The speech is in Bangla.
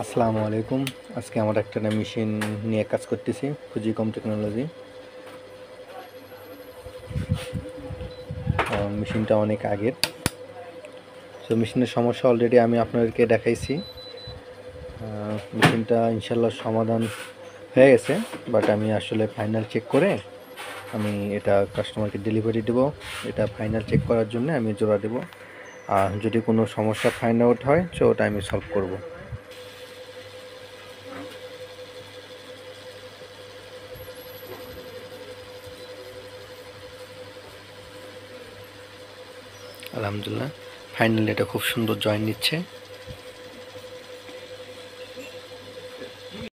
আসসালামু আলাইকুম। আজকে আমার একটা মেশিন নিয়ে কাজ করতেছি, ফুজিকম টেকনোলজি। মেশিনটা অনেক আগের। সো মেশিনের সমস্যা অলরেডি আমি আপনাদেরকে দেখাইছি। মেশিনটা ইনশাল্লাহ সমাধান হয়ে গেছে, বাট আমি আসলে ফাইনাল চেক করে আমি এটা কাস্টমারকে ডেলিভারি দেব। এটা ফাইনাল চেক করার জন্য আমি জোড়া দেব, আর যদি কোনো সমস্যা ফাইন্ড আউট হয় তো ওটা আমি সলভ করব। আলহামদুলিল্লাহ, ফাইনালি এটা খুব সুন্দর জয়েন নিচ্ছে।